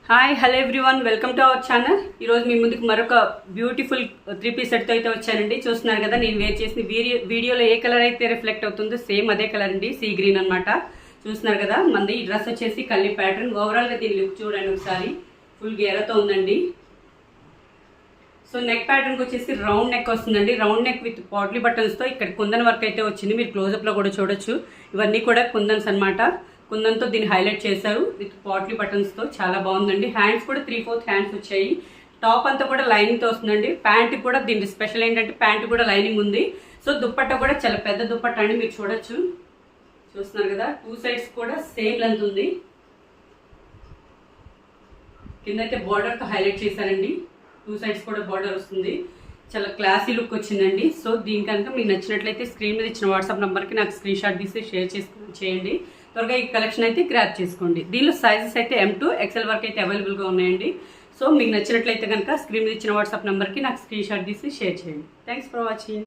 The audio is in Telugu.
Hi hello everyone, welcome to our channel. ఈరోజు మీ ముందుకు మరొక బ్యూటిఫుల్ 3-piece సెట్తో అయితే వచ్చానండి. చూస్తున్నారు కదా, నేను వేర్ చేసిన వీడియోలో ఏ కలర్ అయితే రిఫ్లెక్ట్ అవుతుందో సేమ్ అదే కలర్ అండి, సీ గ్రీన్ అనమాట. చూస్తున్నారు కదా, మనది ఈ డ్రెస్ వచ్చేసి కల్లి ప్యాటర్న్. ఓవరాల్గా దీని లుక్ చూడండి ఒకసారి, ఫుల్ గేరతో ఉందండి. సో నెక్ ప్యాటర్న్కి వచ్చేసి రౌండ్ నెక్ వస్తుందండి. రౌండ్ నెక్ విత్ పాట్లీ బటన్స్తో ఇక్కడ కుందన్ వర్క్ అయితే వచ్చింది. మీరు క్లోజప్లో కూడా చూడొచ్చు. ఇవన్నీ కూడా కుందన్స్ అనమాట. కుందంతో దీన్ని హైలైట్ చేశారు విత్ పాట్లీ బటన్స్తో. చాలా బాగుందండి. హ్యాండ్స్ కూడా 3/4 హ్యాండ్స్ వచ్చాయి. టాప్ అంతా కూడా లైనింగ్తో వస్తుందండి. ప్యాంట్ కూడా దీని స్పెషల్ ఏంటంటే ప్యాంట్ కూడా లైనింగ్ ఉంది. సో దుప్పట్టా కూడా చాలా పెద్ద దుప్పట్టా అండి, మీరు చూడొచ్చు. చూస్తున్నారు కదా, 2 సైడ్స్ కూడా సేమ్ లెంత్ ఉంది. కింద అయితే బార్డర్తో హైలైట్ చేశారండి. 2 సైడ్స్ కూడా బార్డర్ వస్తుంది. చాలా క్లాసీ లుక్ వచ్చిందండి. సో దీని కనుక మీకు నచ్చినట్లయితే స్క్రీన్ మీద ఇచ్చిన వాట్సాప్ నెంబర్కి నాకు స్క్రీన్ షాట్ తీసి షేర్ చేయండి. త్వరగా ఈ కలెక్షన్ అయితే గ్రాప్ చేసుకోండి. దీనిలో సైజెస్ అయితే M2 XL వరకు అయితే అవైలబుల్గా ఉన్నాయండి. సో మీకు నచ్చినట్లయితే కనుక స్క్రీన్ మీద ఇచ్చిన వాట్సాప్ నెంబర్కి నాకు స్క్రీన్ షాట్ తీసి షేర్ చేయండి. Thanks for watching.